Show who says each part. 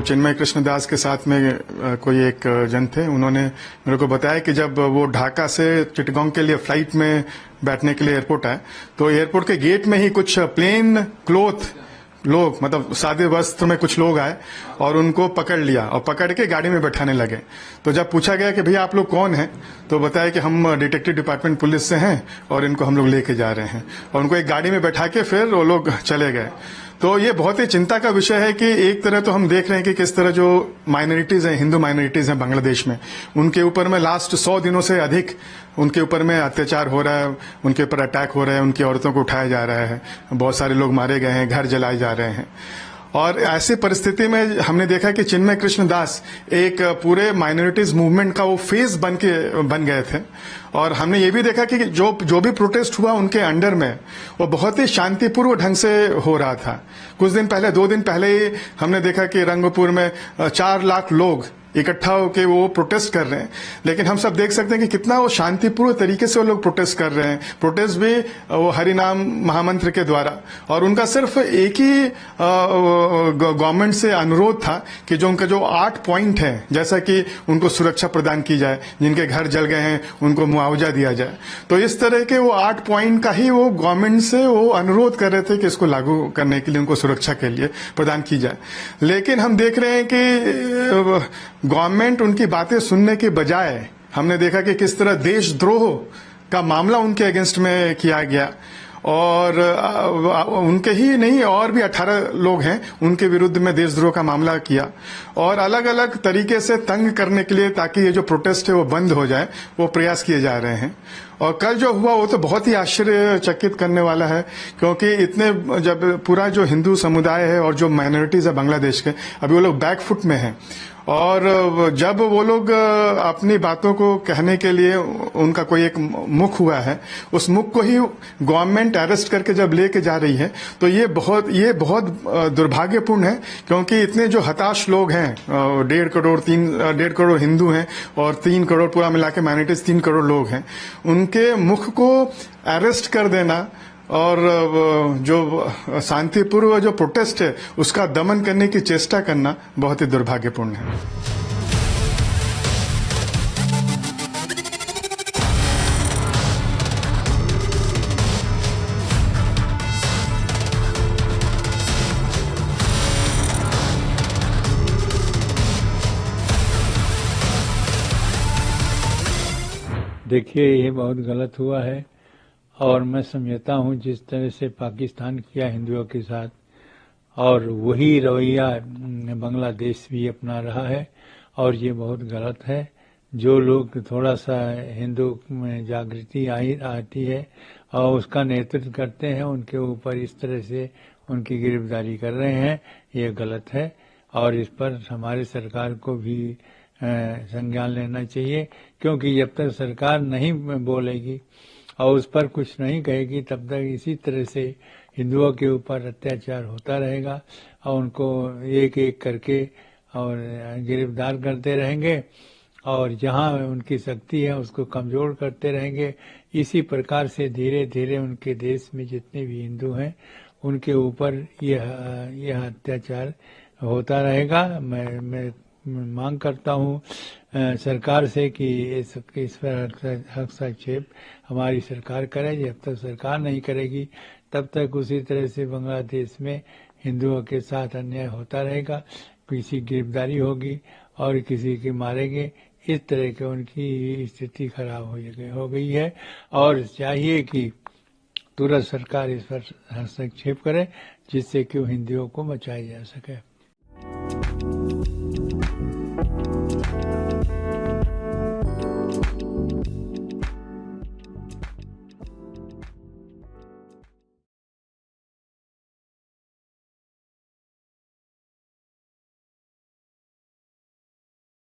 Speaker 1: चिन्मय कृष्ण दास के साथ में कोई एक जन थे, उन्होंने मेरे को बताया कि जब वो ढाका से चिटगांव के लिए फ्लाइट में बैठने के लिए एयरपोर्ट आए तो एयरपोर्ट के गेट में ही कुछ प्लेन क्लोथ लोग, मतलब सादे वस्त्र में कुछ लोग आए और उनको पकड़ लिया और पकड़ के गाड़ी में बैठाने लगे। तो जब पूछा गया कि भैया आप लोग कौन हैं, तो बताया कि हम डिटेक्टिव डिपार्टमेंट पुलिस से हैं और इनको हम लोग लेके जा रहे हैं, और उनको एक गाड़ी में बैठा के फिर वो लोग चले गए। तो ये बहुत ही चिंता का विषय है कि एक तरह तो हम देख रहे हैं कि किस तरह जो माइनॉरिटीज हैं, हिंदू माइनॉरिटीज हैं बांग्लादेश में, उनके ऊपर में लास्ट 100 दिनों से अधिक उनके ऊपर में अत्याचार हो रहा है, उनके ऊपर अटैक हो रहे हैं, उनकी औरतों को उठाया जा रहा है, बहुत सारे लोग मारे गए हैं, घर जलाए जा रहे हैं। और ऐसी परिस्थिति में हमने देखा कि चिन्मय कृष्ण दास एक पूरे माइनॉरिटीज मूवमेंट का वो फेस बन गए थे। और हमने ये भी देखा कि जो भी प्रोटेस्ट हुआ उनके अंडर में वो बहुत ही शांतिपूर्व ढंग से हो रहा था। कुछ दिन पहले, 2 दिन पहले ही हमने देखा कि रंगपुर में 4 लाख लोग इकट्ठा होकर वो प्रोटेस्ट कर रहे हैं, लेकिन हम सब देख सकते हैं कि कितना वो शांतिपूर्ण तरीके से वो लोग प्रोटेस्ट कर रहे हैं। प्रोटेस्ट भी वो हरिनाम महामंत्र के द्वारा, और उनका सिर्फ एक ही गवर्नमेंट से अनुरोध था कि जो उनका जो 8 पॉइंट है, जैसा कि उनको सुरक्षा प्रदान की जाए, जिनके घर जल गए हैं उनको मुआवजा दिया जाए। तो इस तरह के वो 8 पॉइंट का ही वो गवर्नमेंट से वो अनुरोध कर रहे थे कि इसको लागू करने के लिए उनको सुरक्षा के लिए प्रदान की जाए। लेकिन हम देख रहे हैं कि गवर्नमेंट उनकी बातें सुनने के बजाय हमने देखा कि किस तरह देशद्रोह का मामला उनके अगेंस्ट में किया गया, और उनके ही नहीं और भी 18 लोग हैं उनके विरुद्ध में देशद्रोह का मामला किया, और अलग अलग तरीके से तंग करने के लिए ताकि ये जो प्रोटेस्ट है वो बंद हो जाए, वो प्रयास किए जा रहे हैं। और कल जो हुआ वो तो बहुत ही आश्चर्यचकित करने वाला है, क्योंकि इतने जब पूरा जो हिंदू समुदाय है और जो माइनॉरिटीज है बांग्लादेश के, अभी वो लोग बैकफुट में हैं, और जब वो लोग अपनी बातों को कहने के लिए उनका कोई एक मुख हुआ है, उस मुख को ही गवर्नमेंट अरेस्ट करके जब लेके जा रही है, तो ये बहुत दुर्भाग्यपूर्ण है। क्योंकि इतने जो हताश लोग हैं, 1.5 करोड़ हिंदू हैं और 3 करोड़ पूरा मिला के माइनॉरिटीज 3 करोड़ लोग हैं, उनके मुख को अरेस्ट कर देना और जो शांतिपूर्व जो प्रोटेस्ट है उसका दमन करने की चेष्टा करना बहुत ही दुर्भाग्यपूर्ण है।
Speaker 2: देखिए, ये बहुत गलत हुआ है, और मैं समझता हूँ जिस तरह से पाकिस्तान किया हिंदुओं के साथ, और वही रवैया बांग्लादेश भी अपना रहा है, और ये बहुत गलत है। जो लोग थोड़ा सा हिंदू में जागृति आती है और उसका नेतृत्व करते हैं, उनके ऊपर इस तरह से उनकी गिरफ्तारी कर रहे हैं, ये गलत है। और इस पर हमारी सरकार को भी संज्ञान लेना चाहिए, क्योंकि जब तक सरकार नहीं बोलेगी और उस पर कुछ नहीं कहेगी, तब तक इसी तरह से हिंदुओं के ऊपर अत्याचार होता रहेगा, और उनको एक एक करके और गिरफ्तार करते रहेंगे, और जहां उनकी शक्ति है उसको कमजोर करते रहेंगे। इसी प्रकार से धीरे धीरे उनके देश में जितने भी हिंदू हैं उनके ऊपर यह अत्याचार होता रहेगा। मैं मांग करता हूँ सरकार से कि इस पर हस्तक्षेप हमारी सरकार करे। जब तक सरकार नहीं करेगी तब तक उसी तरह से बांग्लादेश में हिंदुओं के साथ अन्याय होता रहेगा। किसी की गिरफ्तारी होगी और किसी के मारेंगे, इस तरह के उनकी स्थिति खराब हो गई है, और चाहिए कि तुरंत सरकार इस पर हस्तक्षेप करे, जिससे कि हिंदुओं को बचाया जा सके।